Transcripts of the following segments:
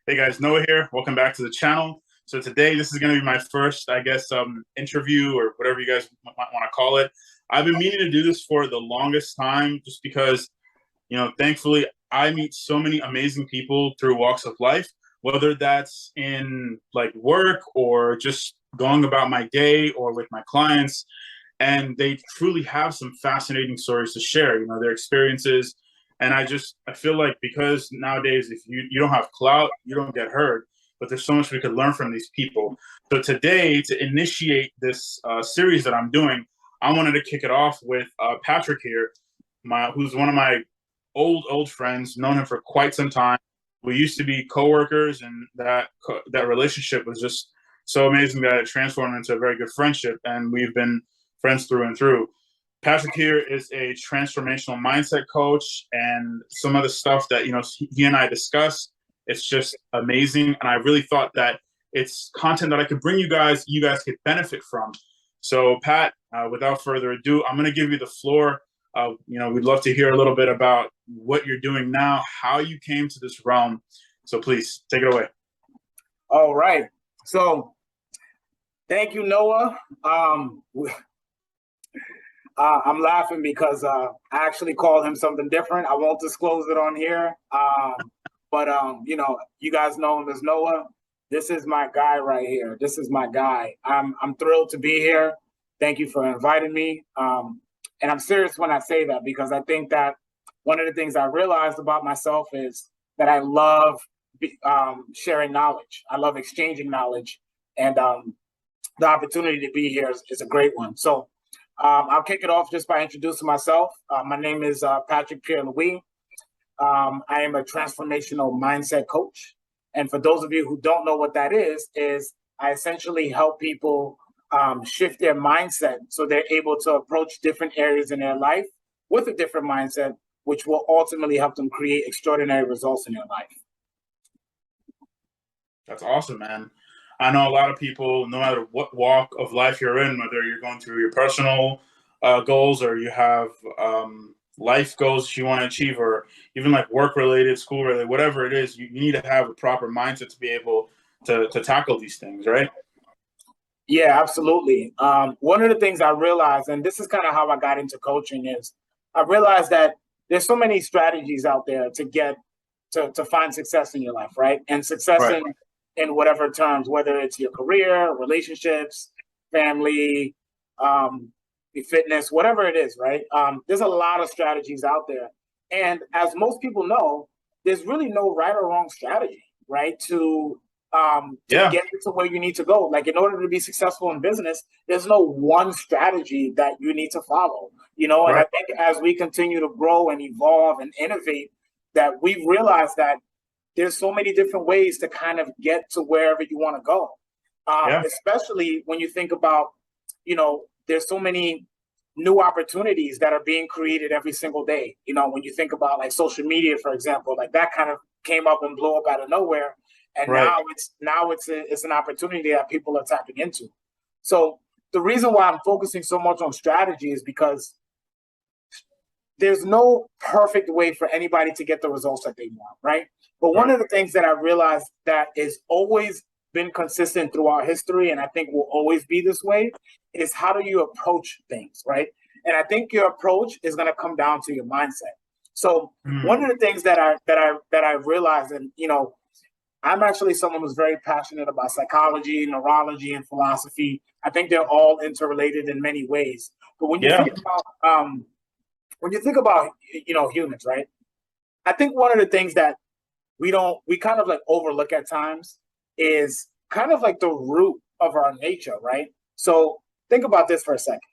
Hey guys, Noah here. Welcome back to the channel. So today, this is going to be my first, interview or whatever you guys might want to call it. I've been meaning to do this for the longest time, just because, thankfully, I meet so many amazing people through walks of life, whether that's in like work or just going about my day or with my clients, and they truly have some fascinating stories to share. Their experiences. And I feel like, because nowadays, if you don't have clout, you don't get heard. But there's so much we could learn from these people. So today, to initiate this series that I'm doing, I wanted to kick it off with Patrick here, who's one of my old friends. Known him for quite some time. We used to be coworkers, and that relationship was just so amazing that it transformed into a very good friendship, and we've been friends through and through. Patrick here is a transformational mindset coach, and some of the stuff that he and I discuss, it's just amazing. And I really thought that it's content that I could bring you guys could benefit from. So Pat, without further ado, I'm going to give you the floor. We'd love to hear a little bit about what you're doing now, how you came to this realm. So please take it away. All right. So thank you, Noah. I'm laughing because I actually called him something different. I won't disclose it on here. But you guys know him as Noah. This is my guy right here. This is my guy. I'm thrilled to be here. Thank you for inviting me. And I'm serious when I say that, because I think that one of the things I realized about myself is that I love sharing knowledge. I love exchanging knowledge. And the opportunity to be here is a great one. So I'll kick it off just by introducing myself. My name is Patrick Pierre-Louis. I am a transformational mindset coach. And for those of you who don't know what that is I essentially help people shift their mindset so they're able to approach different areas in their life with a different mindset, which will ultimately help them create extraordinary results in their life. That's awesome, man. I know a lot of people, no matter what walk of life you're in, whether you're going through your personal goals, or you have life goals you want to achieve, or even like work-related, school-related, whatever it is, you need to have a proper mindset to be able to tackle these things, right? Yeah, absolutely. One of the things I realized, and this is kind of how I got into coaching, is I realized that there's so many strategies out there to get to find success in your life, right? And success Right. in whatever terms, whether it's your career, relationships, family, fitness, whatever it is, right? There's a lot of strategies out there. And as most people know, there's really no right or wrong strategy, right? To get you to where you need to go. Like, in order to be successful in business, there's no one strategy that you need to follow, and Right. I think as we continue to grow and evolve and innovate, that we've realized that there's so many different ways to kind of get to wherever you want to go. Especially when you think about, there's so many new opportunities that are being created every single day. When you think about like social media, for example, like that kind of came up and blew up out of nowhere. And Right. now it's an opportunity that people are tapping into. So the reason why I'm focusing so much on strategy is because there's no perfect way for anybody to get the results that they want, right? But one of the things that I realized that is always been consistent throughout history, and I think will always be this way, is how do you approach things, right? And I think your approach is going to come down to your mindset. So one of the things that I realized, and I'm actually someone who's very passionate about psychology, neurology, and philosophy. I think they're all interrelated in many ways. But when you think about humans, right? I think one of the things that we kind of like overlook at times is kind of like the root of our nature, right? So think about this for a second.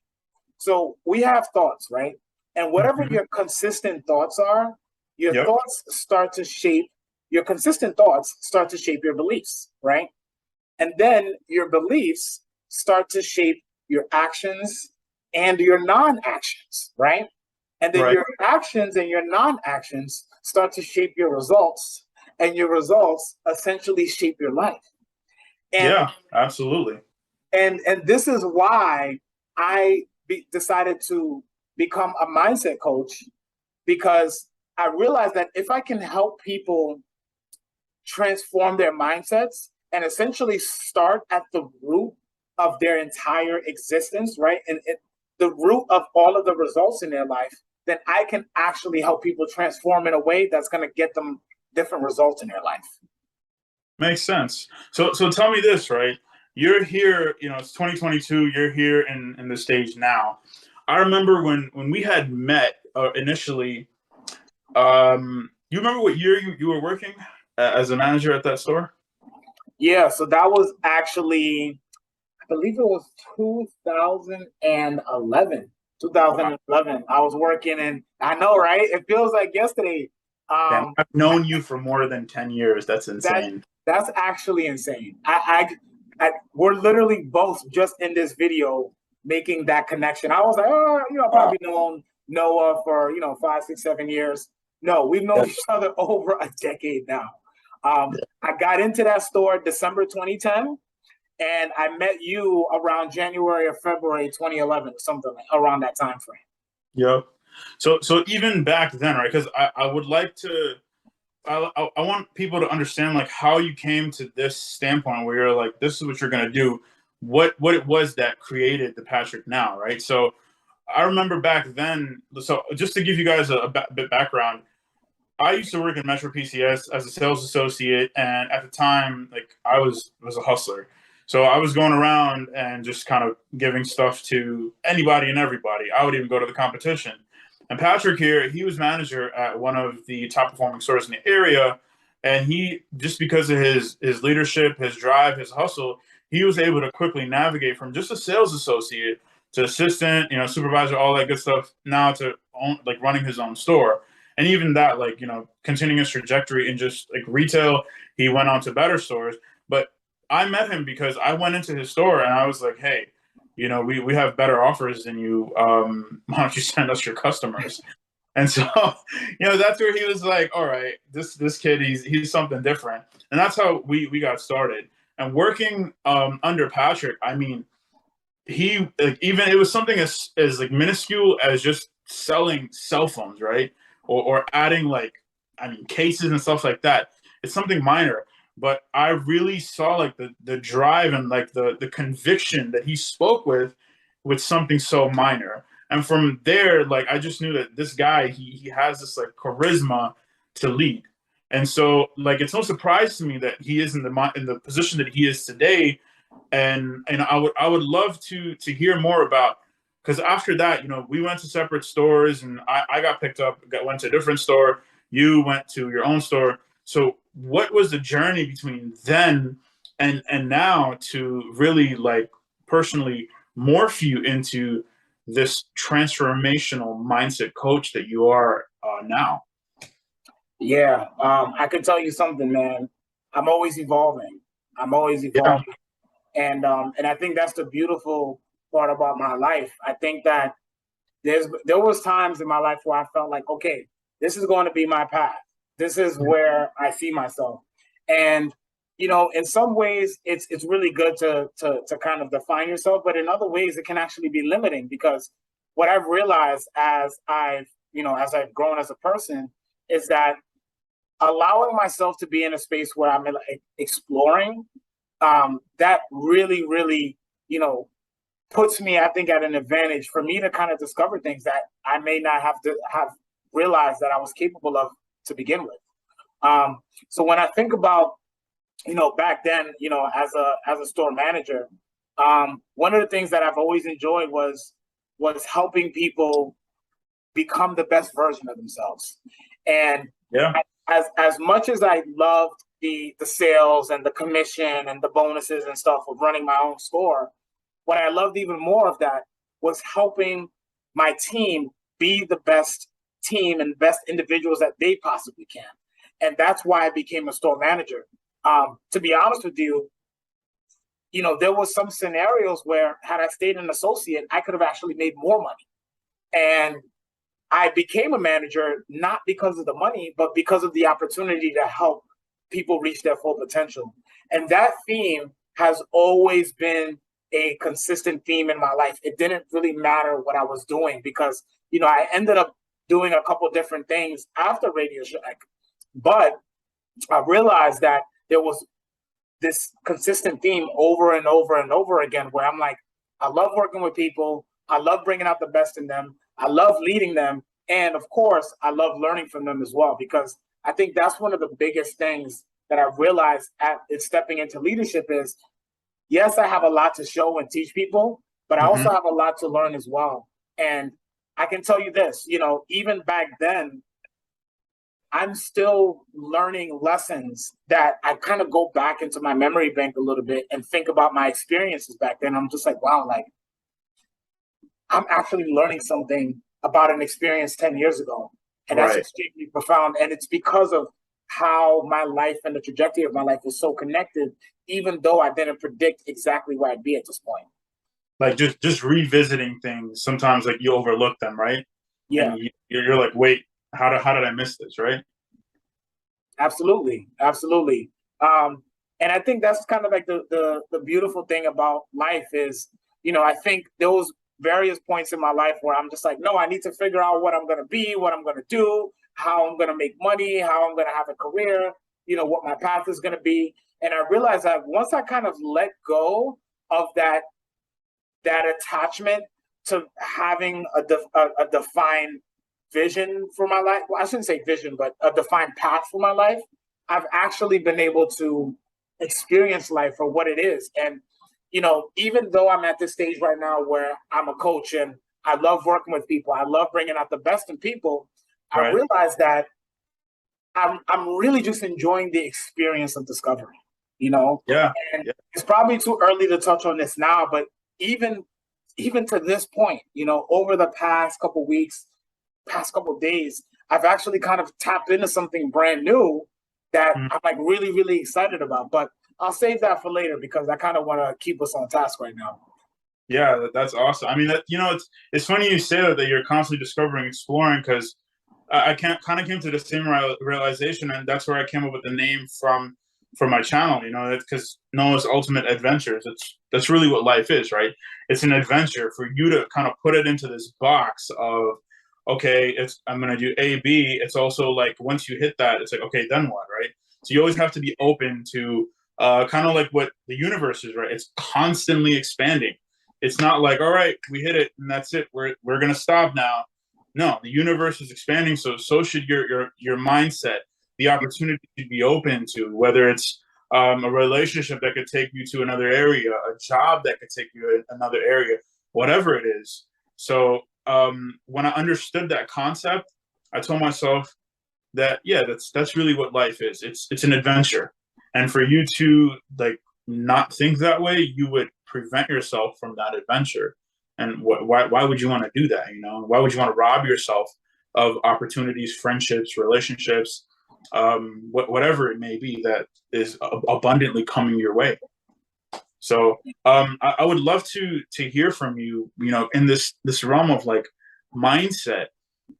So we have thoughts, right? And whatever your consistent thoughts are, your consistent thoughts start to shape your beliefs, right? And then your beliefs start to shape your actions and your non-actions, right? And then your actions and your non-actions start to shape your results, and your results essentially shape your life. And, absolutely. And this is why I decided to become a mindset coach, because I realized that if I can help people transform their mindsets and essentially start at the root of their entire existence, right? And the root of all of the results in their life, then I can actually help people transform in a way that's going to get them different results in their life. Makes sense. So tell me this, right? You're here, it's 2022, you're here in the stage now. I remember when we had met initially, you remember what year you were working as a manager at that store? Yeah, so that was actually, I believe it was 2011. 2011. I was working, and I know, right? It feels like yesterday. Damn, I've known you for more than 10 years. That's insane. That's actually insane. We're literally both just in this video making that connection. I was like, I've probably known Noah for 5, 6, 7 years. No, we've known each other over a decade now. I got into that store December 2010, and I met you around January or February 2011, or something around that time frame. Yep. So even back then, right? Because I would like to. I want people to understand like how you came to this standpoint where you're like, this is what you're gonna do. What it was that created the Patrick now, right? So I remember back then. So just to give you guys a bit background, I used to work in Metro PCS as a sales associate, and at the time, like I was a hustler. So I was going around and just kind of giving stuff to anybody and everybody. I would even go to the competition. And Patrick here, he was manager at one of the top performing stores in the area. And he, just because of his leadership, his drive, his hustle, he was able to quickly navigate from just a sales associate to assistant, supervisor, all that good stuff, now to running his own store. And even that, continuing his trajectory in just like retail, he went on to better stores. But I met him because I went into his store and I was like, hey, we have better offers than you. Why don't you send us your customers? And so, that's where he was like, all right, this kid, he's something different. And that's how we got started. And working under Patrick, I mean, he even it was something as like minuscule as just selling cell phones, right? Or adding cases and stuff like that. It's something minor. But I really saw like the drive and like the conviction that he spoke with something so minor. And from there, like I just knew that this guy, he has this like charisma to lead. And so like it's no surprise to me that he is in the position that he is today. And I would love to hear more about, because after that, we went to separate stores and I got picked up, went to a different store. You went to your own store. So what was the journey between then and now to really like personally morph you into this transformational mindset coach that you are now? Yeah, I can tell you something, man. I'm always evolving. Yeah. And I think that's the beautiful part about my life. I think that there was times in my life where I felt like, okay, this is going to be my path. This is where I see myself. And, in some ways it's really good to kind of define yourself, but in other ways it can actually be limiting, because what I've realized as I've grown as a person is that allowing myself to be in a space where I'm exploring, that really, really, puts me, I think, at an advantage for me to kind of discover things that I may not have realized that I was capable of to begin with. So when I think about, back then, as a store manager, one of the things that I've always enjoyed was helping people become the best version of themselves. And yeah, as much as I loved the sales and the commission and the bonuses and stuff with running my own store, what I loved even more of that was helping my team be the best team and best individuals that they possibly can. And that's why I became a store manager. To be honest with you, there was some scenarios where had I stayed an associate, I could have actually made more money. And I became a manager not because of the money, but because of the opportunity to help people reach their full potential. And that theme has always been a consistent theme in my life. It didn't really matter what I was doing, because, I ended up doing a couple different things after Radio Shack. But I realized that there was this consistent theme over and over and over again where I'm like, I love working with people. I love bringing out the best in them. I love leading them. And of course, I love learning from them as well, because I think that's one of the biggest things that I realized at stepping into leadership is, yes, I have a lot to show and teach people, but I also have a lot to learn as well. And I can tell you this, even back then, I'm still learning lessons that I kind of go back into my memory bank a little bit and think about my experiences back then. I'm just like, wow, like I'm actually learning something about an experience 10 years ago. And that's extremely profound. And it's because of how my life and the trajectory of my life was so connected, even though I didn't predict exactly where I'd be at this point. Like just revisiting things, sometimes like you overlook them, right? Yeah. And you're like, wait, how did I miss this, right? Absolutely. Absolutely. And I think that's kind of like the beautiful thing about life is, I think there was various points in my life where I'm just like, no, I need to figure out what I'm going to be, what I'm going to do, how I'm going to make money, how I'm going to have a career, what my path is going to be. And I realized that once I kind of let go of that attachment to having a defined vision for my life. Well, I shouldn't say vision, but a defined path for my life. I've actually been able to experience life for what it is. And, even though I'm at this stage right now where I'm a coach and I love working with people, I love bringing out the best in people, I realize that I'm really just enjoying the experience of discovery, Yeah. And it's probably too early to touch on this now, but even to this point, over the past couple weeks, past couple of days, I've actually kind of tapped into something brand new that I'm like really, really excited about. But I'll save that for later because I kind of want to keep us on task right now. Yeah, that's awesome. I mean, it's funny you say that you're constantly discovering, exploring, because I kind of came to the same realization, and that's where I came up with the name for my channel. Because Noah's Ultimate Adventures. That's really what life is, right? It's an adventure for you to kind of put it into this box of, okay, I'm gonna do A, B. It's also like once you hit that, it's like, okay, then what, right? So you always have to be open to kind of like what the universe is, right? It's constantly expanding. It's not like, all right, we hit it and that's it. We're gonna stop now. No, the universe is expanding, so should your mindset. The opportunity to be open to, whether it's a relationship that could take you to another area, a job that could take you to another area, whatever it is. So when I understood that concept, I told myself that that's really what life is. It's an adventure, and for you to like not think that way, you would prevent yourself from that adventure. And why would you want to do that? Why would you want to rob yourself of opportunities, friendships, relationships, whatever it may be that is abundantly coming your way? So I would love to hear from you. In this realm of like mindset,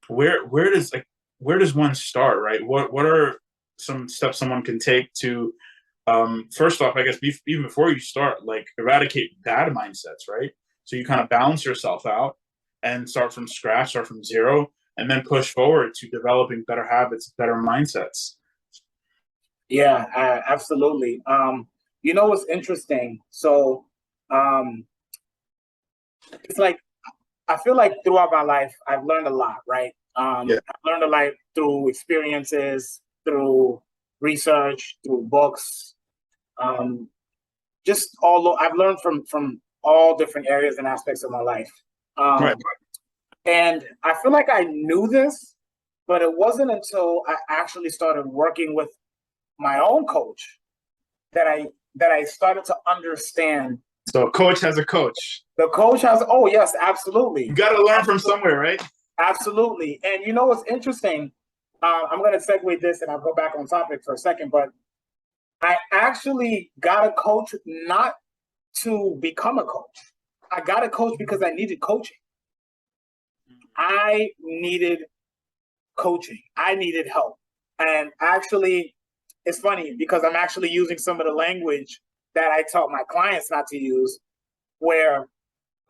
where does one start? Right? What are some steps someone can take to first off, I guess even before you start, like eradicate bad mindsets, right? So you kind of balance yourself out and start from scratch, start from zero, and then push forward to developing better habits, better mindsets. Yeah, absolutely. What's interesting? So it's like I feel like throughout my life I've learned a lot, right? I've learned a lot through experiences, through research, through books, just I've learned from all different areas and aspects of my life. And I feel like I knew this, but it wasn't until I actually started working with my own coach that I started to understand. So coach has a coach. The coach has, oh yes, absolutely. You got to learn from somewhere, right? Absolutely. And what's interesting, I'm going to segue this and I'll go back on topic for a second, but I actually got a coach not to become a coach. I got a coach because I needed coaching. I needed coaching. I needed help. And actually, it's funny because I'm actually using some of the language that I taught my clients not to use, where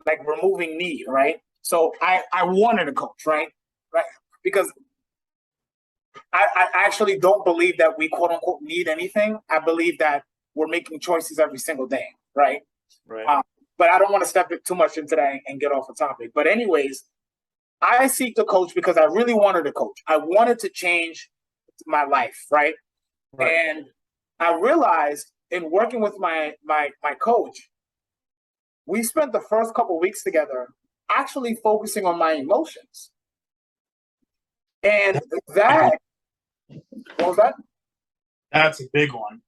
like removing need, right? So I wanted a coach, right? Because I actually don't believe that we quote unquote need anything. I believe that we're making choices every single day, right? Right. But I don't want to step too much into that and get off the topic. But anyways, I seek the coach because I really wanted to coach. I wanted to change my life, right? Right. And I realized in working with my coach, we spent the first couple of weeks together actually focusing on my emotions. And that, what was that? That's a big one.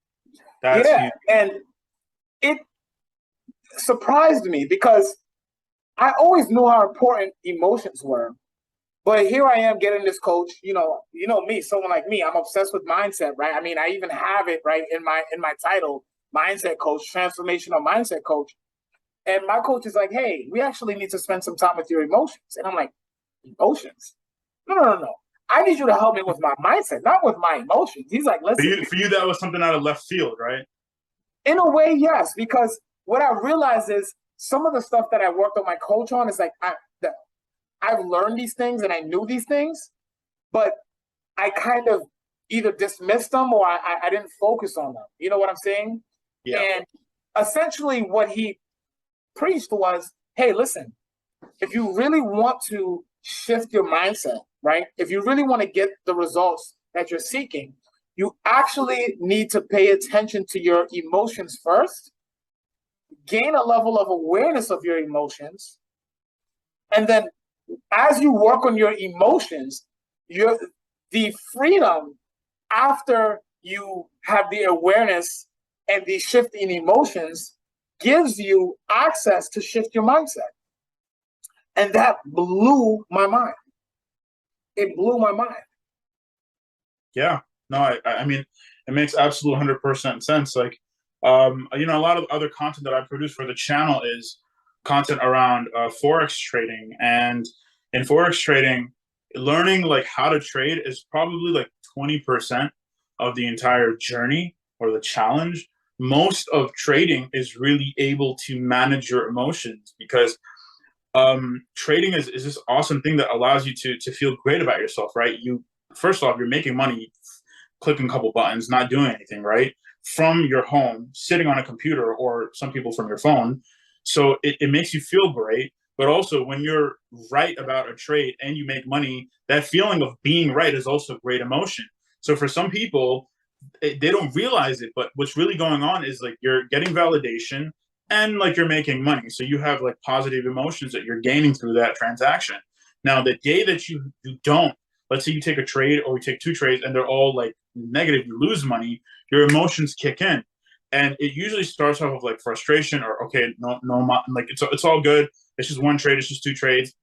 That's Yeah. huge. And it surprised me because I always knew how important emotions were. But here I am getting this coach, you know me, someone like me, I'm obsessed with mindset, right? I mean, I even have it right in my title, mindset coach, transformational mindset coach. And my coach is like, hey, we actually need to spend some time with your emotions. And I'm like, emotions? No. I need you to help me with my mindset, not with my emotions. He's like, listen. For you, that was something out of left field, right? In a way, yes, because what I realized is some of the stuff that I worked on my coach on is like, I've learned these things and I knew these things, but I kind of either dismissed them or I didn't focus on them. You know what I'm saying? Yeah. And essentially what he preached was, hey, listen, if you really want to shift your mindset, right? If you really want to get the results that you're seeking, you actually need to pay attention to your emotions first, gain a level of awareness of your emotions, and then as you work on your emotions, the freedom after you have the awareness and the shift in emotions gives you access to shift your mindset. And that blew my mind. It blew my mind. Yeah. No, I mean, it makes absolute 100% sense. Like, a lot of other content that I produce for the channel is content around Forex trading. And in Forex trading, learning like how to trade is probably like 20% of the entire journey or the challenge. Most of trading is really able to manage your emotions because trading is this awesome thing that allows you to feel great about yourself, right? First off, you're making money clicking a couple buttons, not doing anything, right? From your home, sitting on a computer, or some people from your phone. So it makes you feel great. But also, when you're right about a trade and you make money, that feeling of being right is also a great emotion. So for some people, they don't realize it, but what's really going on is like you're getting validation and like you're making money. So you have like positive emotions that you're gaining through that transaction. Now, the day that you don't, let's say you take a trade or we take two trades and they're all like negative, you lose money, your emotions kick in. And it usually starts off with like frustration or, okay, no, like it's all good. It's just one trade, it's just two trades.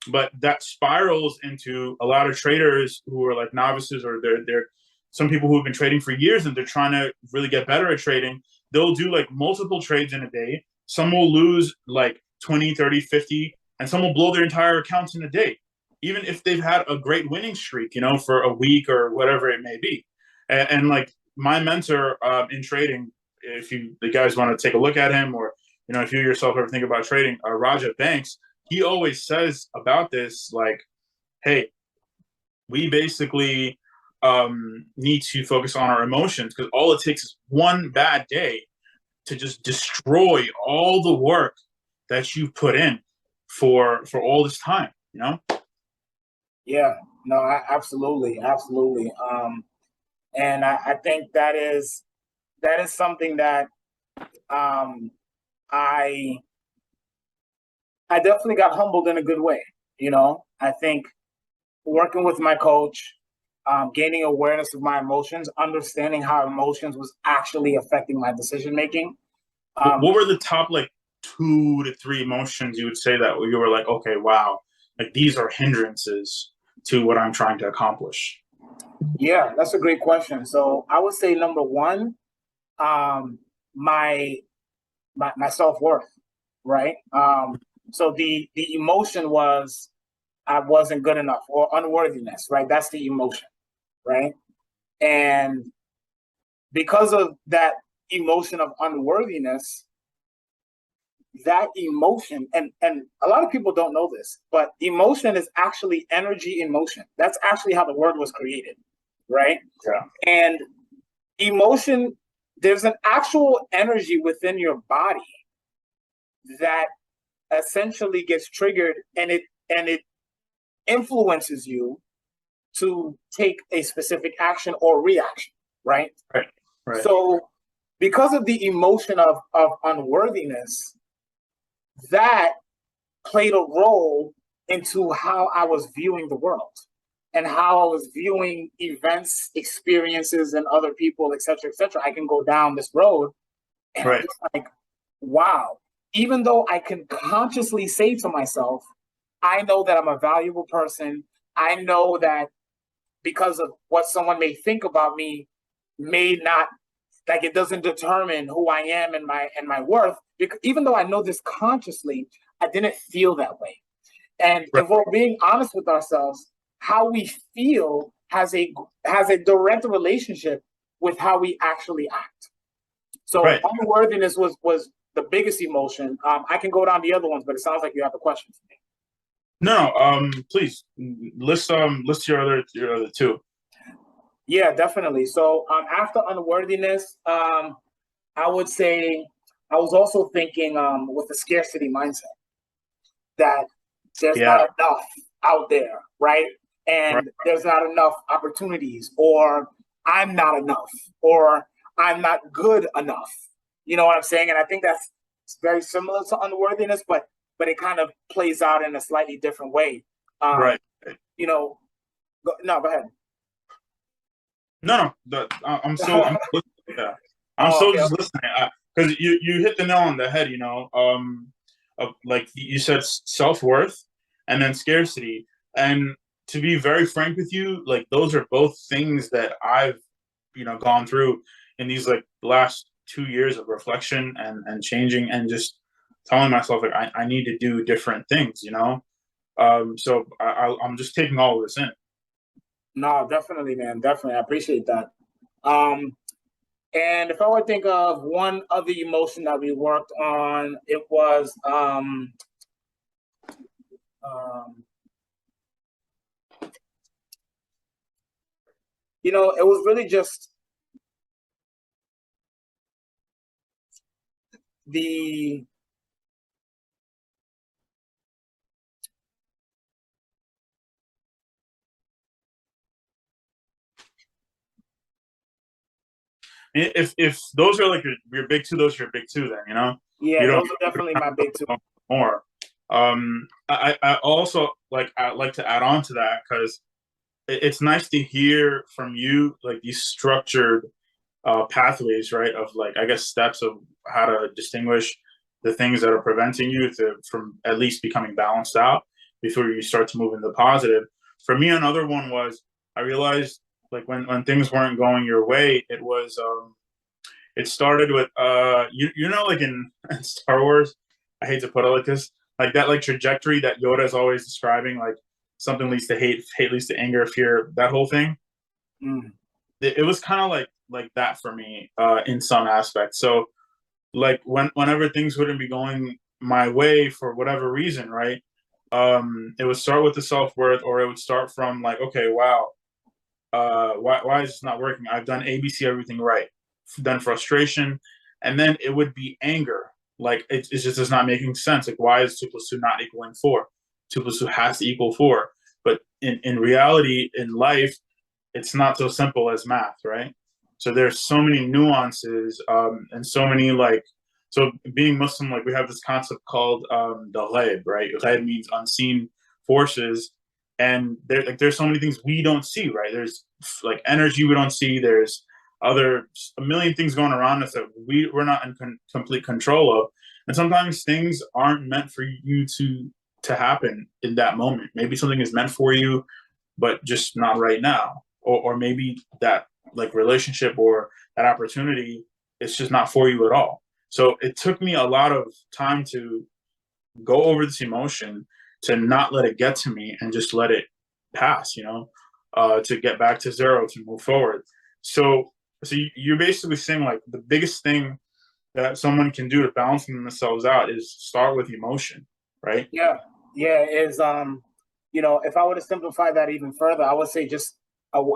But that spirals into a lot of traders who are like novices, or they're some people who have been trading for years and they're trying to really get better at trading. They'll do like multiple trades in a day. Some will lose like 20, 30, 50, and some will blow their entire accounts in a day, even if they've had a great winning streak, for a week or whatever it may be. And like my mentor in trading, if you the guys want to take a look at him, or if you yourself ever think about trading, Raja Banks, he always says about this, like, hey, we basically need to focus on our emotions, because all it takes is one bad day to just destroy all the work that you've put in for all this time, Yeah, no, absolutely. And I think that is something that I definitely got humbled in a good way. I think working with my coach, gaining awareness of my emotions, understanding how emotions was actually affecting my decision making. What were the top like 2 to 3 emotions you would say that you were like, okay, wow, like these are hindrances to what I'm trying to accomplish? Yeah, that's a great question. So I would say number one, my self-worth, right? So the emotion was I wasn't good enough, or unworthiness, right? That's the emotion, right? And because of that emotion of unworthiness, that emotion, and a lot of people don't know this, but emotion is actually energy in motion. That's actually how the word was created, right? Yeah. And emotion, there's an actual energy within your body that essentially gets triggered, and it influences you to take a specific action or reaction, right? Right. Right. So because of the emotion of unworthiness, that played a role into how I was viewing the world and how I was viewing events, experiences, and other people, et cetera, et cetera. I can go down this road and I'm just like, wow, even though I can consciously say to myself, I know that I'm a valuable person. I know that because of what someone may think about me may not, like, it doesn't determine who I am and my worth. Because even though I know this consciously, I didn't feel that way. And if we're being honest with ourselves, how we feel has a direct relationship with how we actually act. So unworthiness was the biggest emotion. I can go down the other ones, but it sounds like you have a question for me. No, please list your other two. Yeah, definitely. So after unworthiness, I would say I was also thinking with the scarcity mindset that there's not enough out there, right? And there's not enough opportunities, or I'm not enough, or I'm not good enough. You know what I'm saying? And I think that's very similar to unworthiness, but it kind of plays out in a slightly different way. You know, go ahead. No, I'm so just listening because you hit the nail on the head. You know, like you said, self-worth and then scarcity. And to be very frank with you, like those are both things that I've gone through in these like last 2 years of reflection and changing and just telling myself like I need to do different things. So I'm just taking all of this in. No, definitely, man. Definitely. I appreciate that. And if I were to think of one other emotion that we worked on, it was it was really just the If those are like your big two, those are your big two. Then yeah, those are definitely my big two. More. I also I like to add on to that because it's nice to hear from you like these structured pathways, right? Of like I guess steps of how to distinguish the things that are preventing you from at least becoming balanced out before you start to move into the positive. For me, another one was I realized like when things weren't going your way, it started with like in Star Wars, I hate to put it like this, like that like trajectory that Yoda is always describing, like something leads to hate leads to anger, fear, that whole thing. It was kind of like that for me in some aspects. So like whenever things wouldn't be going my way for whatever reason, right? It would start with the self-worth, or it would start from like, okay, wow, why is this not working? I've done ABC everything right. Then frustration, and then it would be anger. Like it's just not making sense. Like why is 2 + 2 not equaling 4? 2 + 2 has to equal 4. But in reality, in life, it's not so simple as math, right? So there's so many nuances and so many so being Muslim, like we have this concept called the ghaib, right? Ghaib means unseen forces, and there's so many things we don't see, right? There's like energy we don't see. There's a million things going around us that we're not in complete control of, and sometimes things aren't meant for you to happen in that moment. Maybe something is meant for you, but just not right now, or maybe that like relationship or that opportunity is just not for you at all. So it took me a lot of time to go over this emotion, to not let it get to me and just let it pass, to get back to zero, to move forward. So you're basically saying like the biggest thing that someone can do to balance themselves out is start with emotion, right? Yeah. Is if I were to simplify that even further, I would say just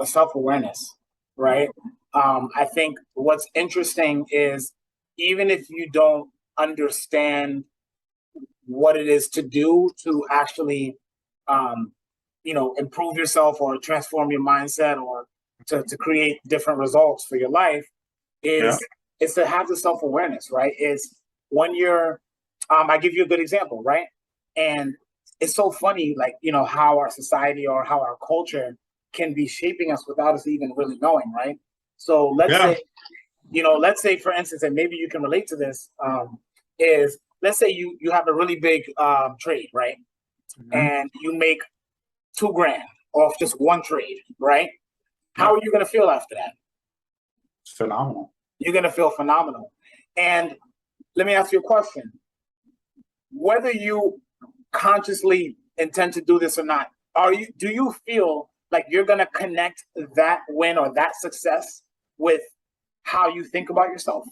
self-awareness, right? I think what's interesting is even if you don't understand what it is to do to actually, um, improve yourself or transform your mindset or to create different results for your life, Yeah. is to have the self-awareness, right? Is when you're, I give you a good example, right? And it's so funny, like, how our society or how our culture can be shaping us without us even really knowing, right? So Yeah. let's say for instance, and maybe you can relate to this, is let's say you have a really big trade, right? Hmm. And you make 2 grand off just one trade, right? How Yeah. are you going to feel after that? It's phenomenal. You're going to feel phenomenal. And let me ask you a question. Whether you consciously intend to do this or not, do you feel like you're going to connect that win or that success with how you think about yourself?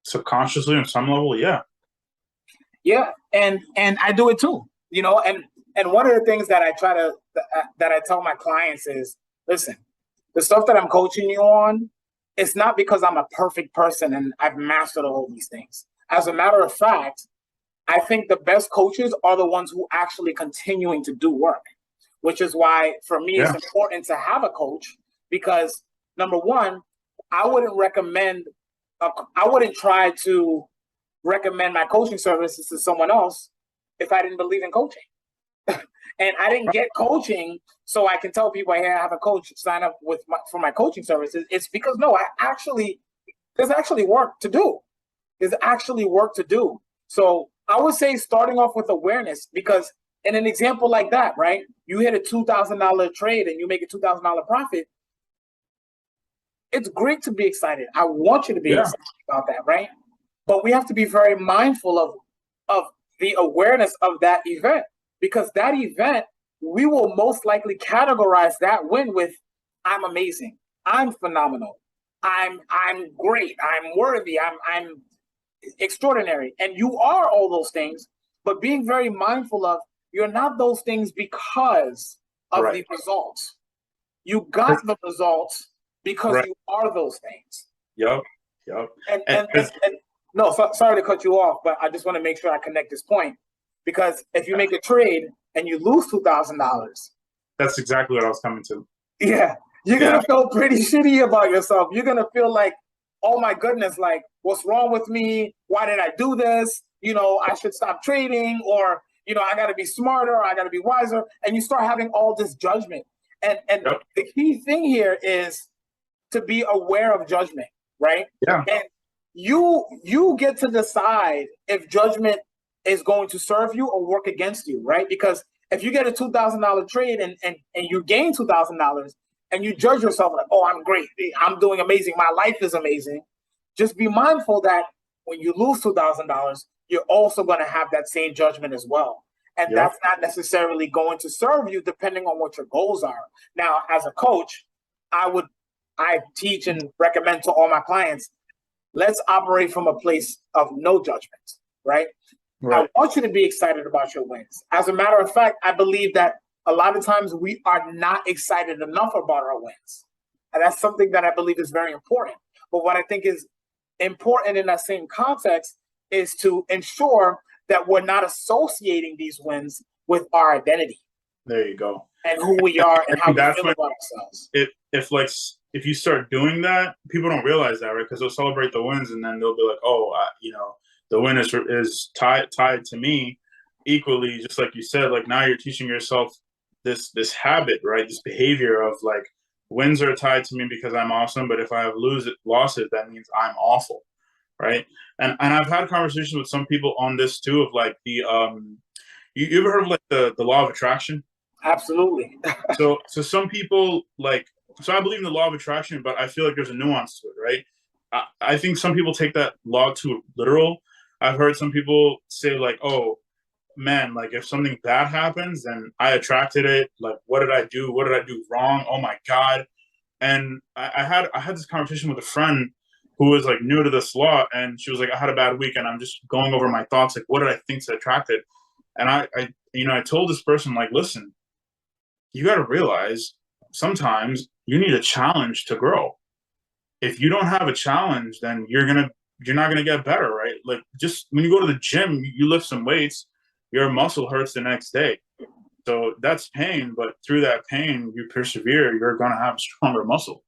Subconsciously on some level, yeah. Yeah, and I do it too. And one of the things that I tell my clients is, listen, the stuff that I'm coaching you on, it's not because I'm a perfect person and I've mastered all these things. As a matter of fact, I think the best coaches are the ones who actually continuing to do work, which is why for me it's Yeah. important to have a coach because number one, I wouldn't recommend, I wouldn't try to recommend my coaching services to someone else if I didn't believe in coaching. And I didn't get coaching so I can tell people, hey, I have a coach, sign up for my coaching services. It's because no, there's actually work to do. There's actually work to do. So I would say starting off with awareness, because in an example like that, right? You hit a $2,000 trade and you make a $2,000 profit. It's great to be excited. I want you to be Yeah. excited about that, right? But we have to be very mindful of the awareness of that event, because that event, we will most likely categorize that win with, I'm amazing, I'm phenomenal, I'm great, I'm worthy, I'm extraordinary. And you are all those things, but being very mindful of, you're not those things because of Right. the results. You got the results because Right. you are those things. Yep. Yep. And no, sorry to cut you off, but I just want to make sure I connect this point, because if you make a trade and you lose $2,000, That's exactly what I was coming to. yeah, you're Yeah. gonna feel pretty shitty about yourself. You're gonna feel like, oh my goodness, like what's wrong with me? Why did I do this? I should stop trading, or I got to be smarter, or I got to be wiser, and you start having all this judgment. And Yep. the key thing here is to be aware of judgment, right? Yeah. And you get to decide if judgment is going to serve you or work against you, right? Because if you get a $2,000 trade and you gain $2,000 and you judge yourself like, oh, I'm great, I'm doing amazing, my life is amazing, just be mindful that when you lose $2,000, you're also going to have that same judgment as well. And Yep. that's not necessarily going to serve you depending on what your goals are. Now, as a coach, I teach and recommend to all my clients, let's operate from a place of no judgment, right? I Right. want you to be excited about your wins. As a matter of fact, I believe that a lot of times we are not excited enough about our wins. And that's something that I believe is very important. But what I think is important in that same context is to ensure that we're not associating these wins with our identity There you go. and who we are I and how think we that's feel when about ourselves. if you start doing that, people don't realize that, right? Because they'll celebrate the wins and then they'll be like, oh, the win is tied to me equally, just like you said. Like now you're teaching yourself this habit, right? This behavior of like, wins are tied to me because I'm awesome, but if I have losses, that means I'm awful, right? And I've had conversations with some people on this too, of like the you ever heard of like the law of attraction? Absolutely. So some people like, so I believe in the law of attraction, but I feel like there's a nuance to it, right? I think some people take that law too literal. I've heard some people say like, oh man, like if something bad happens, then I attracted it. Like, what did I do? What did I do wrong? Oh my God. And I had this conversation with a friend who was like new to this law, and she was like, I had a bad week and I'm just going over my thoughts, like what did I think to attract it? And I told this person, like, listen, you got to realize sometimes you need a challenge to grow. If you don't have a challenge, then you're not gonna get better, right? Like just when you go to the gym, you lift some weights, your muscle hurts the next day. So that's pain, but through that pain, you persevere, you're gonna have stronger muscle.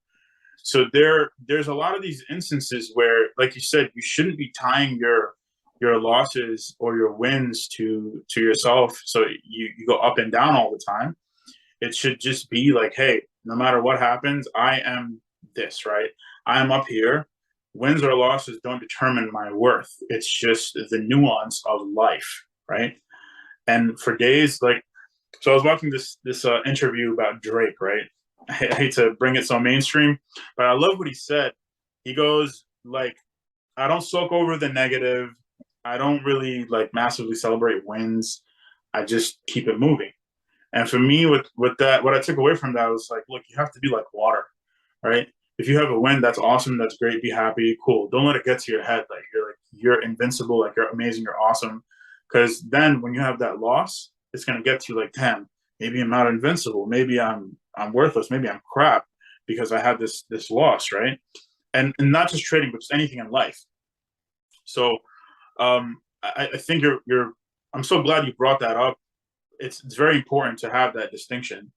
So there's a lot of these instances where, like you said, you shouldn't be tying your losses or your wins to yourself. So you go up and down all the time. It should just be like, hey, no matter what happens, I am this, right? I am up here. Wins or losses don't determine my worth. It's just the nuance of life, right? And for days, like, so I was watching this interview about Drake, right? I hate to bring it so mainstream, but I love what he said. He goes like, I don't soak over the negative. I don't really like massively celebrate wins. I just keep it moving. And for me, with that, what I took away from that was like, look, you have to be like water, right? If you have a win, that's awesome, that's great, be happy, cool. Don't let it get to your head like you're invincible, like you're amazing, you're awesome. Because then when you have that loss, it's gonna get to you like, damn, maybe I'm not invincible, maybe I'm worthless, maybe I'm crap because I had this loss, right? And not just trading, but just anything in life. So I think you're I'm so glad you brought that up. It's very important to have that distinction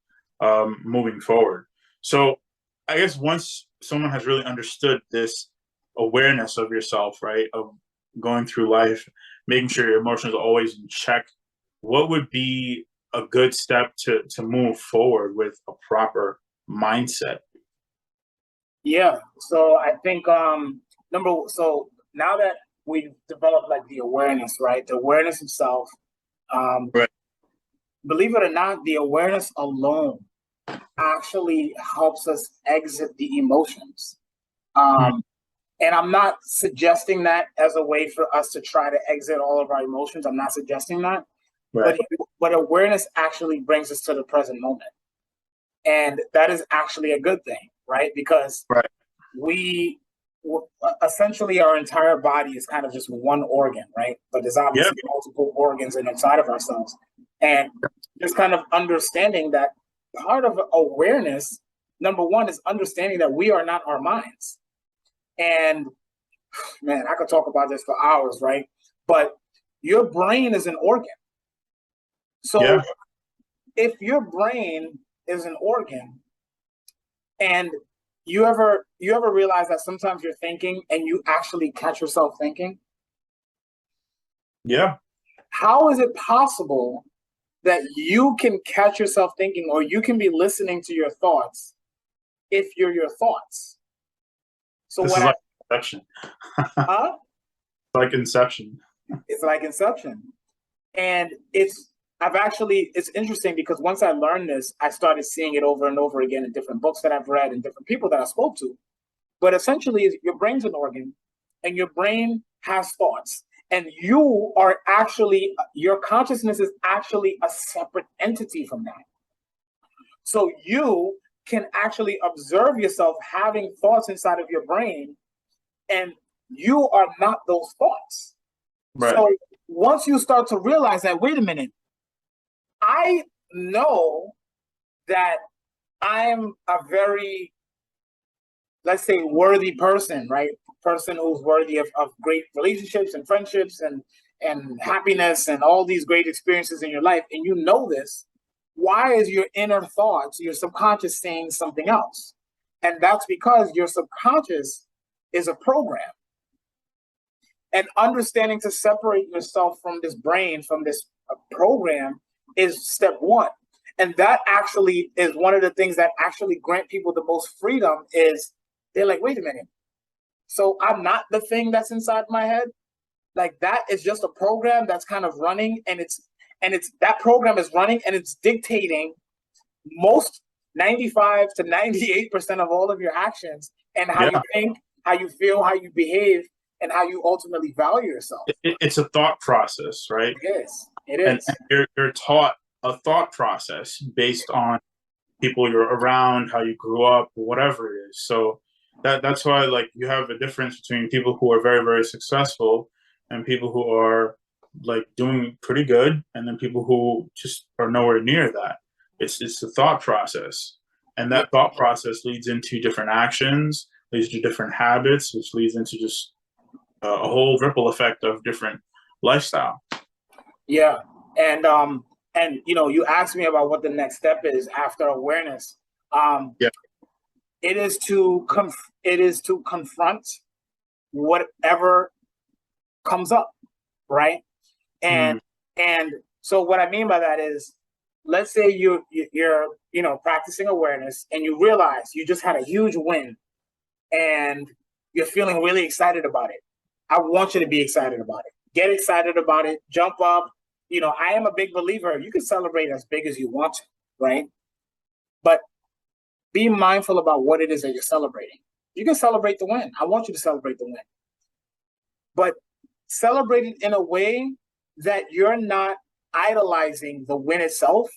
moving forward. So I guess once someone has really understood this awareness of yourself, right, of going through life, making sure your emotions are always in check, what would be a good step to move forward with a proper mindset? Yeah. So I think so now that we've developed like the awareness, right? The awareness itself, Right. believe it or not, the awareness alone actually helps us exit the emotions. Mm. And I'm not suggesting that as a way for us to try to exit all of our emotions. I'm not suggesting that. Right. But awareness actually brings us to the present moment. And that is actually a good thing, right? Because Right. we essentially our entire body is kind of just one organ, right? But there's Yeah. obviously multiple organs inside of ourselves. And just kind of understanding that part of awareness, number one, is understanding that we are not our minds. And man, I could talk about this for hours, right? But your brain is an organ. So Yeah. if your brain is an organ and you ever realize that sometimes you're thinking and you actually catch yourself thinking? Yeah. How is it possible that you can catch yourself thinking or you can be listening to your thoughts if you're your thoughts? So This what is I like Inception. huh? Like Inception. It's like Inception. And it's interesting because once I learned this, I started seeing it over and over again in different books that I've read and different people that I spoke to. But essentially, your brain's an organ and your brain has thoughts. And your consciousness is actually a separate entity from that. So you can actually observe yourself having thoughts inside of your brain, and you are not those thoughts. Right. So once you start to realize that, wait a minute, I know that I'm a very, let's say, worthy person, right? Person who's worthy of great relationships and friendships and happiness and all these great experiences in your life. And you know this. Why is your inner thoughts, your subconscious saying something else? And that's because your subconscious is a program. And understanding to separate yourself from this brain, from this program, is step one. And that actually is one of the things that actually grant people the most freedom is they're like, wait a minute. So I'm not the thing that's inside my head. Like that is just a program that's kind of running and it's that program is running and it's dictating most 95 to 98% of all of your actions and how you Yeah. think, how you feel, how you behave, and how you ultimately value yourself. It's a thought process, right? It is. It And is. you're taught a thought process based on people you're around, how you grew up, whatever it is. So that's why like you have a difference between people who are very, very successful and people who are like doing pretty good, and then people who just are nowhere near that. It's the thought process, and that thought process leads into different actions, leads to different habits, which leads into just a whole ripple effect of different lifestyle. Yeah. And you asked me about what the next step is after awareness. Yeah. It is to confront whatever comes up, right? And so what I mean by that is, let's say you're practicing awareness and you realize you just had a huge win and you're feeling really excited about it. I want you to be excited about it. Get excited about it. Jump up. I am a big believer. You can celebrate as big as you want to, right? But be mindful about what it is that you're celebrating. You can celebrate the win. I want you to celebrate the win. But celebrate it in a way that you're not idolizing the win itself.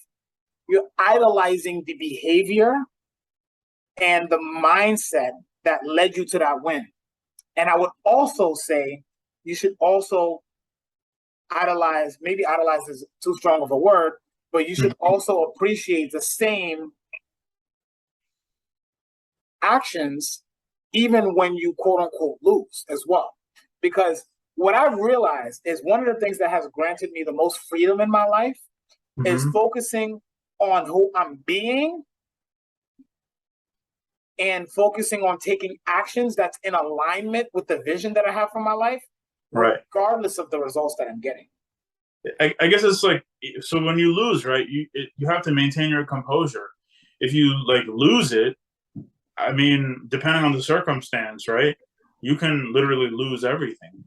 You're idolizing the behavior and the mindset that led you to that win. And I would also say you should also idolize, maybe idolize is too strong of a word, but you should also appreciate the same actions even when you quote unquote lose as well. Because what I've realized is one of the things that has granted me the most freedom in my life is focusing on who I'm being and focusing on taking actions that's in alignment with the vision that I have for my life, regardless of the results that I'm getting. I guess it's like, so when you lose, right, you have to maintain your composure. If you lose it, I mean, depending on the circumstance, right, you can literally lose everything.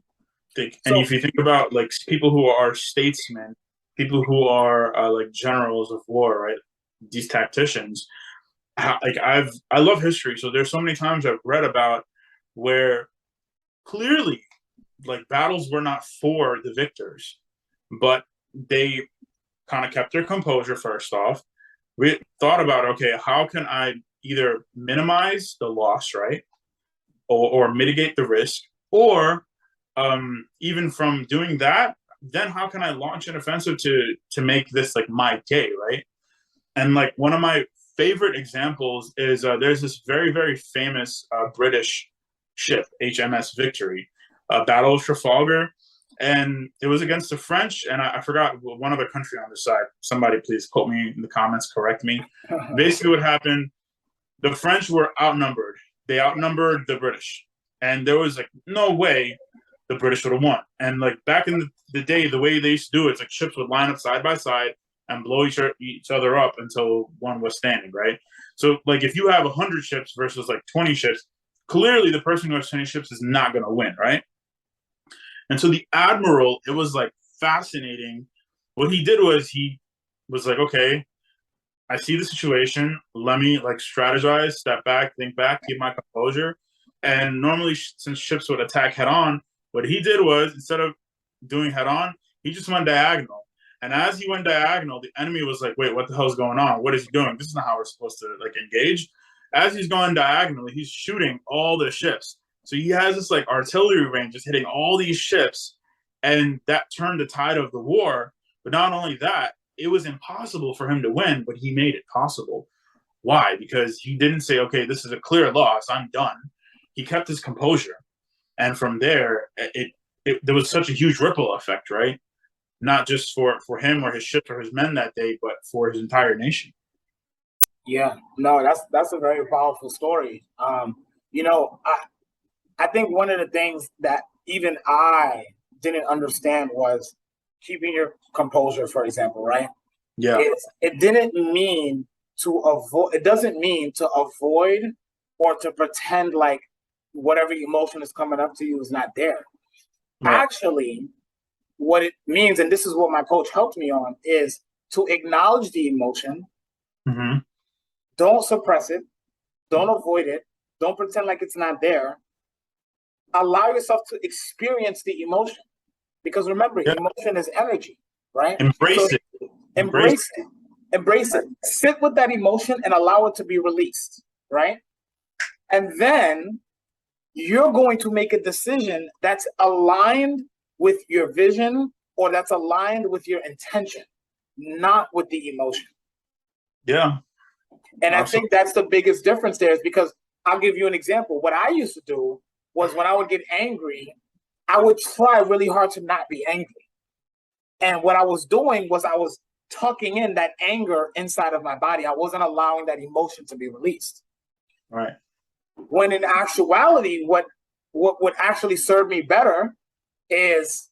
And if you think about people who are statesmen, people who are generals of war, right, these tacticians, I love history, so there's so many times I've read about where clearly battles were not for the victors, but they kind of kept their composure first off. We thought about, okay, how can I either minimize the loss, right, or mitigate the risk, or even from doing that, then how can I launch an offensive to make this my day, right? And one of my favorite examples is there's this very, very famous British ship, HMS Victory, Battle of Trafalgar, and it was against the French, and I forgot one other country on the side. Somebody please quote me in the comments, correct me. Basically what happened, the French were outnumbered. They outnumbered the British, and there was no way the British would have won. And back in the day, the way they used to do it, it's ships would line up side by side and blow each other up until one was standing, right? So if you have 100 ships versus 20 ships, clearly the person who has 20 ships is not going to win, right? And so the admiral, it was fascinating. What he did was he was okay, I see the situation. Let me strategize, step back, think back, keep my composure. And normally, since ships would attack head on, what he did was, instead of doing head on, he just went diagonal. And as he went diagonal, the enemy was wait, what the hell's going on? What is he doing? This is not how we're supposed to engage. As he's going diagonally, he's shooting all the ships. So he has this artillery range just hitting all these ships. And that turned the tide of the war. But not only that, it was impossible for him to win, but he made it possible. Why? Because he didn't say, okay, this is a clear loss, I'm done. He kept his composure. And from there, there was such a huge ripple effect, right? Not just for him or his ship or his men that day, but for his entire nation. Yeah, no, that's a very powerful story. I think one of the things that even I didn't understand was keeping your composure, for example, right? Yeah. It didn't mean to avoid. It doesn't mean to avoid or to pretend whatever emotion is coming up to you is not there. Right. Actually, what it means, and this is what my coach helped me on, is to acknowledge the emotion. Mm-hmm. Don't suppress it. Don't avoid it. Don't pretend like it's not there. Allow yourself to experience the emotion. Because remember, emotion is energy, right? Embrace it. Embrace it. Embrace it. Sit with that emotion and allow it to be released, right? And then you're going to make a decision that's aligned with your vision or that's aligned with your intention, not with the emotion. Yeah. And I Absolutely. think that's the biggest difference there, is because I'll give you an example. What I used to do was when I would get angry, I would try really hard to not be angry. And what I was doing was I was tucking in that anger inside of my body. I wasn't allowing that emotion to be released. Right. When in actuality, what would actually serve me better is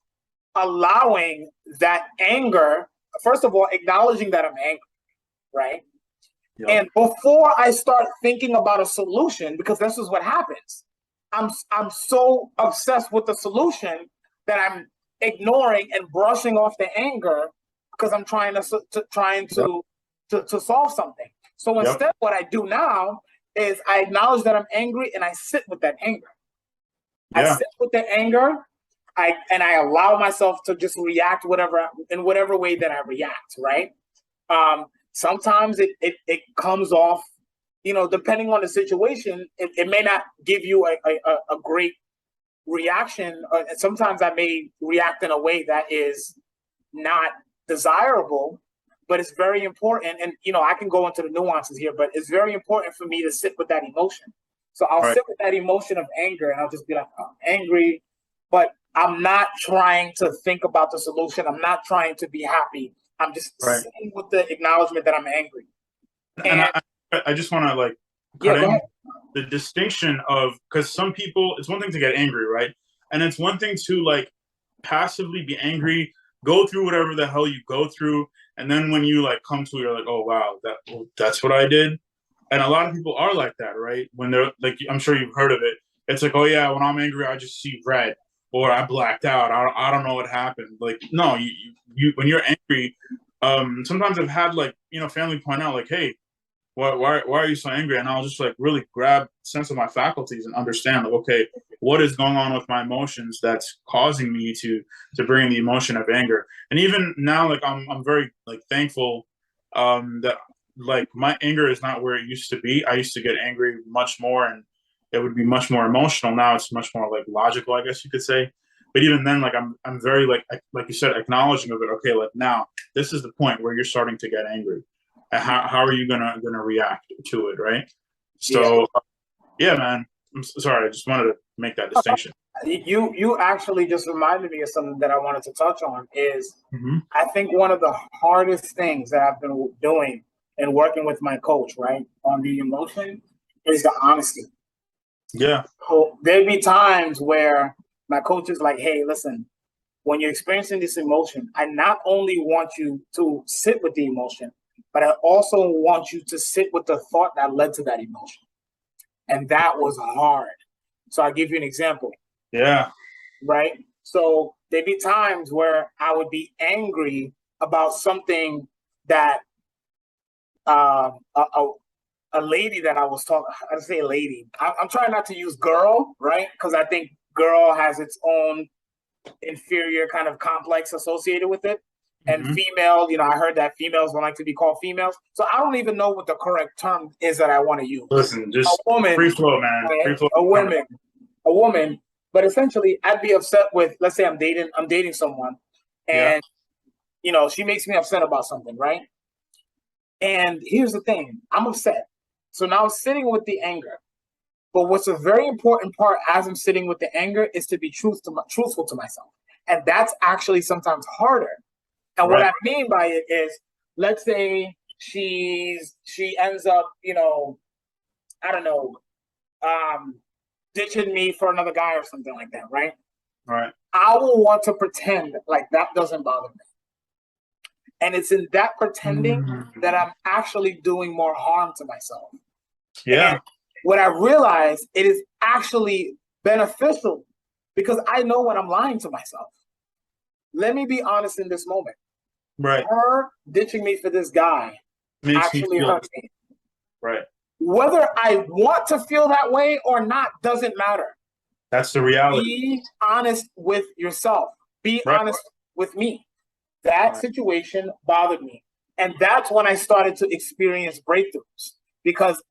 allowing that anger, first of all, acknowledging that I'm angry, right? Yep. And before I start thinking about a solution, because this is what happens, I'm so obsessed with the solution that I'm ignoring and brushing off the anger because I'm trying to solve something. So Yep. instead, what I do now is I acknowledge that I'm angry and I sit with that anger. I Yeah. sit with the anger. I allow myself to just react in whatever way that I react, right? Sometimes it comes off, depending on the situation, it may not give you a great reaction. Sometimes I may react in a way that is not desirable, but it's very important. And, I can go into the nuances here, but it's very important for me to sit with that emotion. So I'll Right. sit with that emotion of anger and I'll just be like, oh, I'm angry, but I'm not trying to think about the solution. I'm not trying to be happy. I'm just Right. sitting with the acknowledgement that I'm angry. And I just want to like Yeah, cut go in ahead. the distinction of, because some people, it's one thing to get angry, right? And it's one thing to like passively be angry, go through whatever the hell you go through, and then when you like come to it, you're like, oh wow, that's what I did. And a lot of people are like that, right? When they're like, I'm sure you've heard of it. It's like, oh yeah, when I'm angry, I just see red, or I blacked out. I don't know what happened. Like, no, you when you're angry, sometimes I've had like, family point out like, hey, why are you so angry? And I'll just like really grab sense of my faculties and understand like, okay, what is going on with my emotions that's causing me to bring the emotion of anger. And even now, like I'm very like thankful that like my anger is not where it used to be. I used to get angry much more and it would be much more emotional. Now it's much more like logical, I guess you could say. But even then, like I'm very like you said, acknowledging of it. Okay, like now this is the point where you're starting to get angry. How are you gonna react to it, right? So yeah, man. I'm sorry, I just wanted to make that distinction. You actually just reminded me of something that I wanted to touch on. Is Mm-hmm. I think one of the hardest things that I've been doing and working with my coach, right, on the emotion is the honesty. Yeah. So there'd be times where my coach is like, hey, listen, when you're experiencing this emotion, I not only want you to sit with the emotion, but I also want you to sit with the thought that led to that emotion. And that was hard. So I'll give you an example. Yeah. Right? So there'd be times where I would be angry about something that a lady that I was talking, I say lady. I'm trying not to use girl, right? Because I think girl has its own inferior kind of complex associated with it. And Mm-hmm. female, I heard that females don't like to be called females. So I don't even know what the correct term is that I want to use. Listen, A just woman, free flow, man. right? Free flow. A woman. But essentially, I'd be upset with, let's say I'm dating someone, Yeah. and she makes me upset about something, right? And here's the thing, I'm upset. So now I'm sitting with the anger. But what's a very important part as I'm sitting with the anger is to be truthful to myself. And that's actually sometimes harder. And what Right. I mean by it is, let's say she ends up, I don't know, ditching me for another guy or something like that, right? Right. I will want to pretend like that doesn't bother me. And it's in that pretending that I'm actually doing more harm to myself. Yeah. And what I realized, it is actually beneficial because I know when I'm lying to myself. Let me be honest in this moment. Right. Her ditching me for this guy Makes actually me feel hurt me. right. Whether I want to feel that way or not doesn't matter. That's the reality. Be honest with yourself. Be Right. honest with me. That situation bothered me. And that's when I started to experience breakthroughs because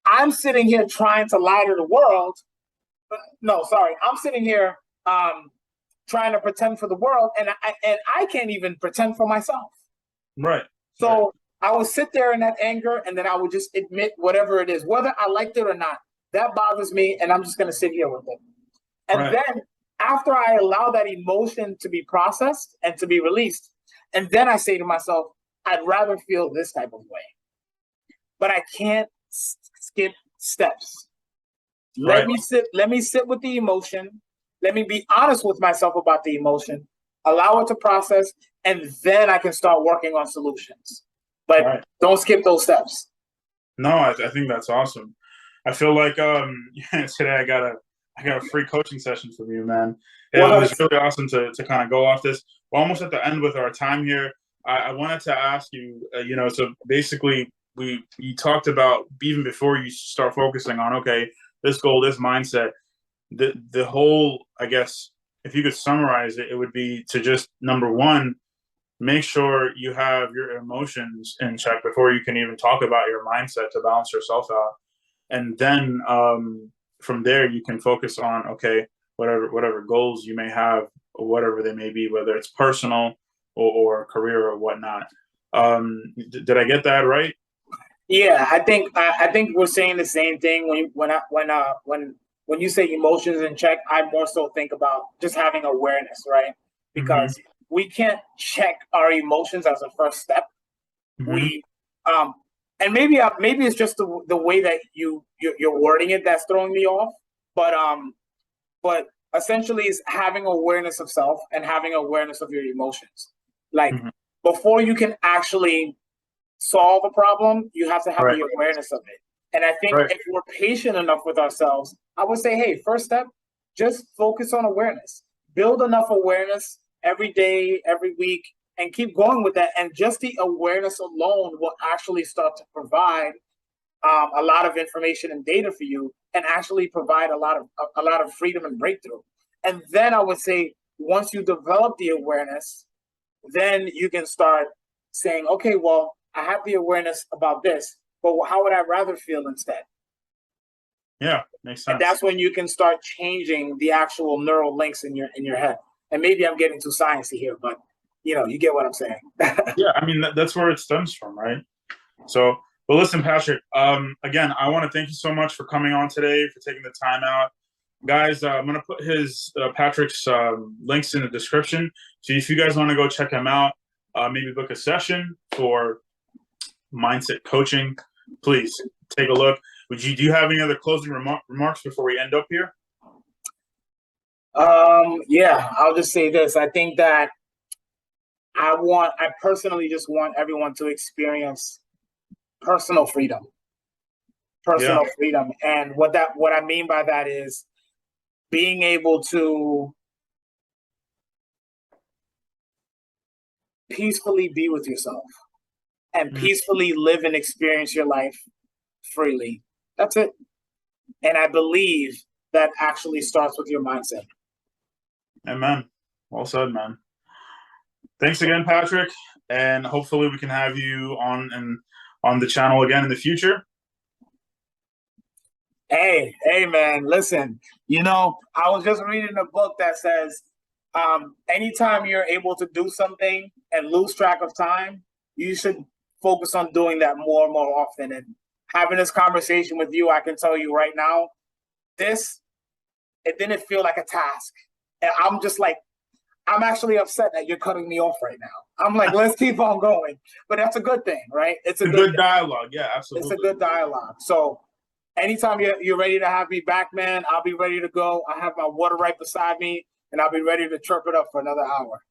I'm sitting here trying to lie to the world. No, sorry. I'm sitting here trying to pretend for the world, and I can't even pretend for myself. Right. So I would sit there in that anger, and then I would just admit whatever it is, whether I liked it or not. That bothers me, and I'm just going to sit here with it. And Right. then after I allow that emotion to be processed and to be released, and then I say to myself, I'd rather feel this type of way, but I can't skip steps. Right. Let me sit with the emotion. Let me be honest with myself about the emotion, allow it to process, and then I can start working on solutions. But don't skip those steps. No, I think that's awesome. I feel like today I got a free coaching session from you, man. It was really awesome to kind of go off this. We're almost at the end with our time here. I wanted to ask you, so basically you talked about even before you start focusing on, okay, this goal, this mindset, the whole, I guess, if you could summarize it, it would be to just, number one, make sure you have your emotions in check before you can even talk about your mindset to balance yourself out. And then from there, you can focus on, okay, whatever goals you may have, or whatever they may be, whether it's personal or career or whatnot. Did I get that right? Yeah, I think we're saying the same thing. When you say emotions in check, I more so think about just having awareness, right? Because we can't check our emotions as a first step. We and maybe it's just the way that you're wording it that's throwing me off. But essentially, it's having awareness of self and having awareness of your emotions. Like before you can actually solve a problem, you have to have the awareness of it. And I think if we're patient enough with ourselves, I would say, hey, first step, just focus on awareness. Build enough awareness every day, every week, and keep going with that. And just the awareness alone will actually start to provide a lot of information and data for you, and actually provide a lot of freedom and breakthrough. And then I would say, once you develop the awareness, then you can start saying, okay, well, I have the awareness about this, but how would I rather feel instead? Yeah, makes sense. And that's when you can start changing the actual neural links in your head. And maybe I'm getting too sciencey here, but you get what I'm saying. Yeah, I mean that's where it stems from, right? So, well, listen, Patrick. Again, I want to thank you so much for coming on today, for taking the time out, guys. I'm gonna put Patrick's links in the description. So if you guys want to go check him out, maybe book a session for mindset coaching, please take a look. Do you have any other closing remarks before we end up here? Yeah, I'll just say this. I think that I personally just want everyone to experience personal freedom. Freedom. And what I mean by that is being able to peacefully be with yourself and peacefully live and experience your life freely. That's it. And I believe that actually starts with your mindset. Amen. Well said, man. Thanks again, Patrick. And hopefully we can have you on the channel again in the future. Hey, man, listen, I was just reading a book that says, anytime you're able to do something and lose track of time, you should focus on doing that more and more often. And having this conversation with you, I can tell you right now, it didn't feel like a task. And I'm just like, I'm actually upset that you're cutting me off right now. I'm like, let's keep on going. But that's a good thing, right? It's a good dialogue. Yeah, absolutely. It's a good dialogue. So anytime you're ready to have me back, man, I'll be ready to go. I have my water right beside me, and I'll be ready to chirp it up for another hour.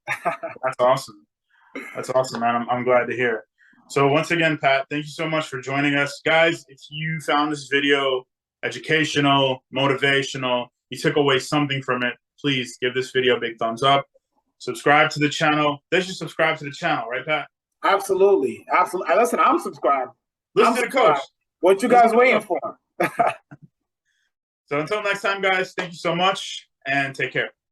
That's awesome. That's awesome, man. I'm glad to hear. So once again, Pat, thank you so much for joining us. Guys, if you found this video educational, motivational, you took away something from it, please give this video a big thumbs up. Subscribe to the channel. They should subscribe to the channel, right, Pat? Absolutely. Listen, I'm subscribed. Listen to the coach. What you guys waiting for? So until next time, guys, thank you so much and take care.